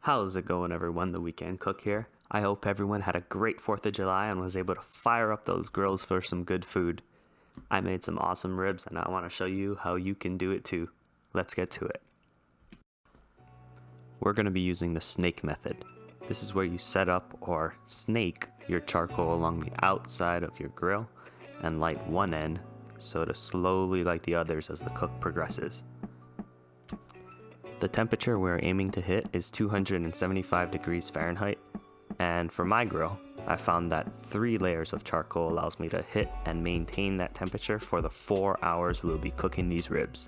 How's it going, everyone? The Weekend Cook here. I hope everyone had a great 4th of July and was able to fire up those grills for some good food. I made some awesome ribs and I want to show you how you can do it too. Let's get to it. We're going to be using the snake method. This is where you set up or snake your charcoal along the outside of your grill and light one end so to slowly light the others as the cook progresses. The temperature we're aiming to hit is 275 degrees Fahrenheit, and for my grill, I found that 3 layers of charcoal allows me to hit and maintain that temperature for the 4 hours we'll be cooking these ribs.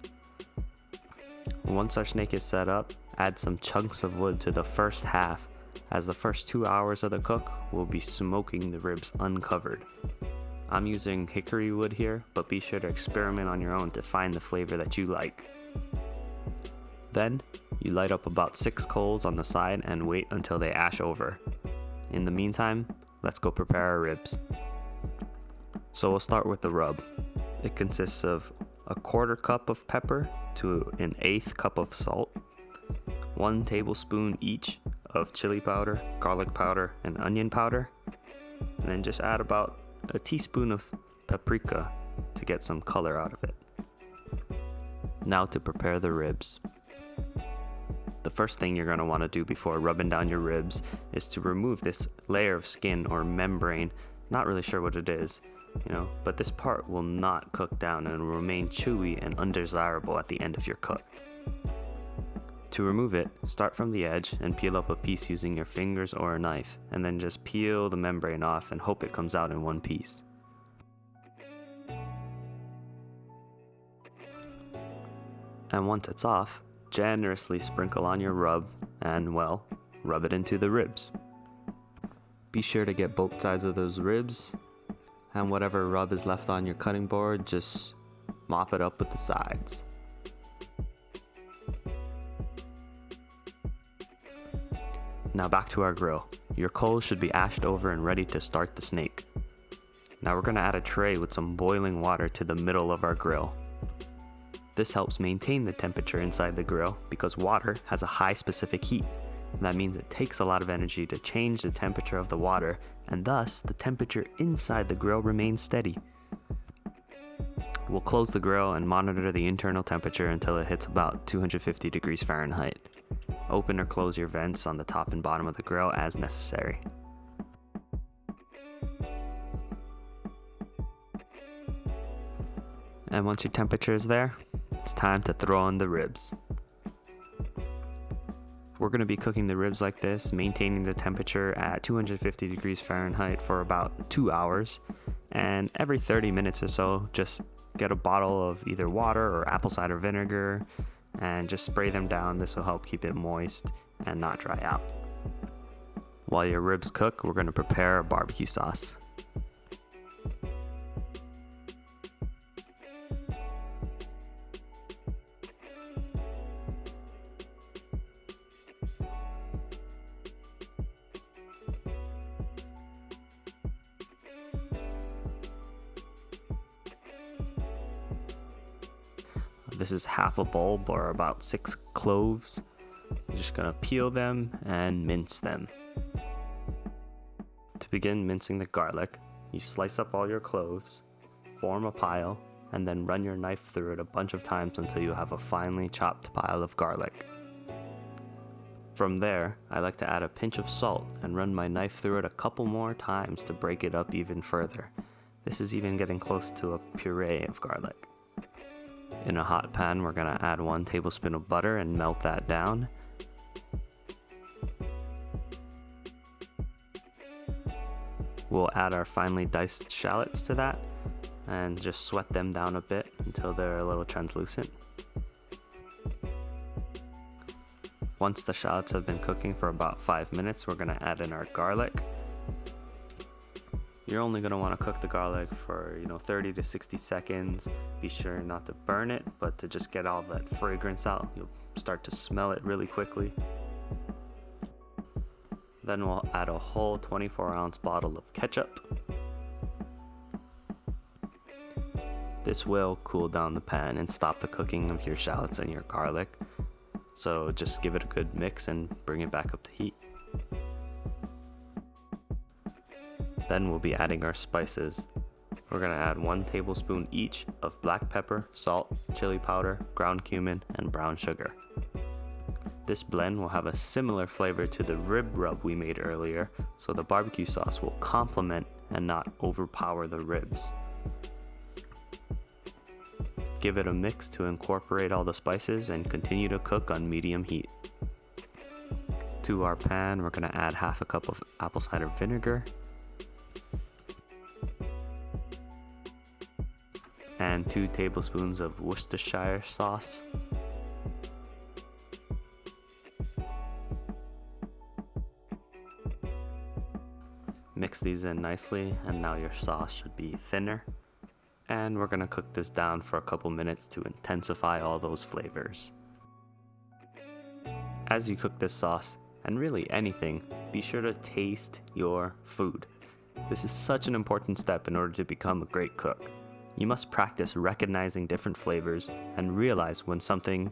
Once our snake is set up, add some chunks of wood to the first half, as the first 2 hours of the cook will be smoking the ribs uncovered. I'm using hickory wood here, but be sure to experiment on your own to find the flavor that you like. Then, you light up about 6 coals on the side and wait until they ash over. In the meantime, let's go prepare our ribs. So we'll start with the rub. It consists of a 1/4 cup of pepper to an 1/8 cup of salt, 1 tablespoon each of chili powder, garlic powder, and onion powder, and then just add about a teaspoon of paprika to get some color out of it. Now to prepare the ribs. The first thing you're going to want to do before rubbing down your ribs is to remove this layer of skin or membrane. Not really sure what it is, but this part will not cook down and will remain chewy and undesirable at the end of your cook. To remove it, start from the edge and peel up a piece using your fingers or a knife, and then just peel the membrane off and hope it comes out in one piece. And once it's off, generously sprinkle on your rub and, rub it into the ribs. Be sure to get both sides of those ribs, and whatever rub is left on your cutting board, just mop it up with the sides. Now back to our grill. Your coals should be ashed over and ready to start the snake. Now we're going to add a tray with some boiling water to the middle of our grill. This helps maintain the temperature inside the grill because water has a high specific heat. That means it takes a lot of energy to change the temperature of the water, and thus the temperature inside the grill remains steady. We'll close the grill and monitor the internal temperature until it hits about 250 degrees Fahrenheit. Open or close your vents on the top and bottom of the grill as necessary. And once your temperature is there, it's time to throw in the ribs. We're going to be cooking the ribs like this, maintaining the temperature at 250 degrees Fahrenheit for about 2 hours. And every 30 minutes or so, just get a bottle of either water or apple cider vinegar and just spray them down. This will help keep it moist and not dry out. While your ribs cook, we're going to prepare a barbecue sauce. This is half a bulb or about 6 cloves. You're just gonna peel them and mince them. To begin mincing the garlic, you slice up all your cloves, form a pile, and then run your knife through it a bunch of times until you have a finely chopped pile of garlic. From there, I like to add a pinch of salt and run my knife through it a couple more times to break it up even further. This is even getting close to a puree of garlic. In a hot pan, we're going to add 1 tablespoon of butter and melt that down. We'll add our finely diced shallots to that and just sweat them down a bit until they're a little translucent. Once the shallots have been cooking for about 5 minutes, we're going to add in our garlic. You're only going to want to cook the garlic for 30 to 60 seconds. Be sure not to burn it, but to just get all that fragrance out. You'll start to smell it really quickly. Then we'll add a whole 24-ounce bottle of ketchup. This will cool down the pan and stop the cooking of your shallots and your garlic. So just give it a good mix and bring it back up to heat. Then we'll be adding our spices. We're gonna add 1 tablespoon each of black pepper, salt, chili powder, ground cumin, and brown sugar. This blend will have a similar flavor to the rib rub we made earlier, so the barbecue sauce will complement and not overpower the ribs. Give it a mix to incorporate all the spices and continue to cook on medium heat. To our pan, we're gonna add half a cup of apple cider vinegar and 2 tablespoons of Worcestershire sauce. Mix these in nicely, and now your sauce should be thinner. And we're gonna cook this down for a couple minutes to intensify all those flavors. As you cook this sauce, and really anything, be sure to taste your food. This is such an important step in order to become a great cook. You must practice recognizing different flavors and realize when something,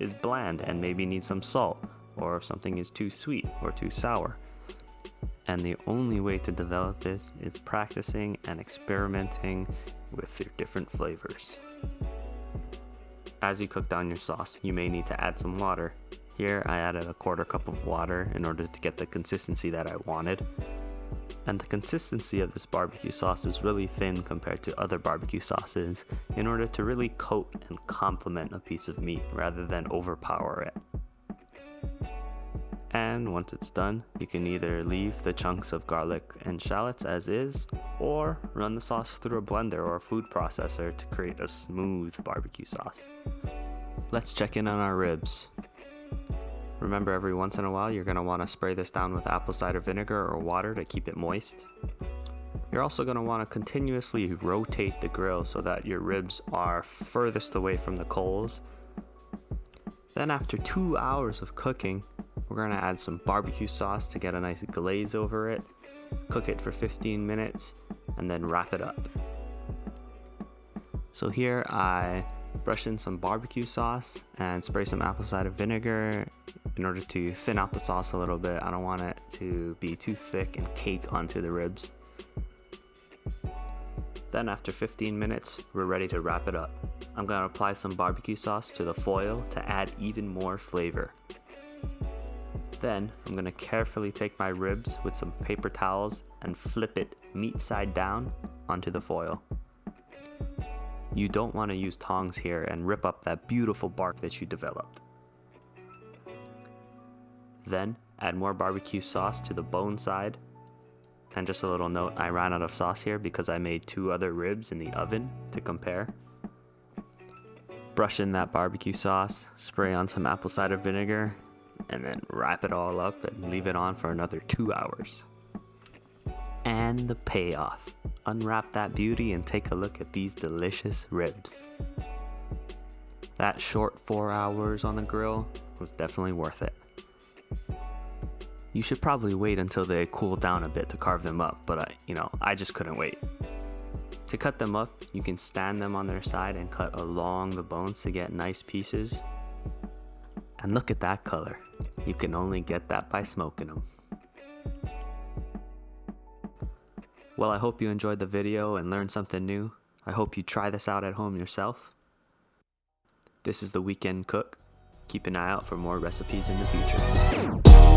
is bland and maybe needs some salt, or if something is too sweet or too sour. And the only way to develop this is practicing and experimenting with your different flavors. As you cook down your sauce, you may need to add some water. Here I added a 1/4 cup of water in order to get the consistency that I wanted. And the consistency of this barbecue sauce is really thin compared to other barbecue sauces in order to really coat and complement a piece of meat rather than overpower it. And once it's done, you can either leave the chunks of garlic and shallots as is, or run the sauce through a blender or a food processor to create a smooth barbecue sauce. Let's check in on our ribs. Remember, every once in a while, you're going to want to spray this down with apple cider vinegar or water to keep it moist. You're also going to want to continuously rotate the grill so that your ribs are furthest away from the coals. Then after 2 hours of cooking, we're going to add some barbecue sauce to get a nice glaze over it, cook it for 15 minutes, and then wrap it up. So here I brush in some barbecue sauce and spray some apple cider vinegar in order to thin out the sauce a little bit. I don't want it to be too thick and cake onto the ribs. Then after 15 minutes, we're ready to wrap it up. I'm going to apply some barbecue sauce to the foil to add even more flavor. Then I'm going to carefully take my ribs with some paper towels and flip it meat side down onto the foil. You don't want to use tongs here and rip up that beautiful bark that you developed. Then add more barbecue sauce to the bone side. And just a little note, I ran out of sauce here because I made 2 other ribs in the oven to compare. Brush in that barbecue sauce, spray on some apple cider vinegar, and then wrap it all up and leave it on for another 2 hours. And the payoff. Unwrap that beauty and take a look at these delicious ribs. That short 4 hours on the grill was definitely worth it. You should probably wait until they cool down a bit to carve them up, but I just couldn't wait. To cut them up, you can stand them on their side and cut along the bones to get nice pieces. And look at that color. You can only get that by smoking them. Well, I hope you enjoyed the video and learned something new. I hope you try this out at home yourself. This is The Weekend Cook. Keep an eye out for more recipes in the future.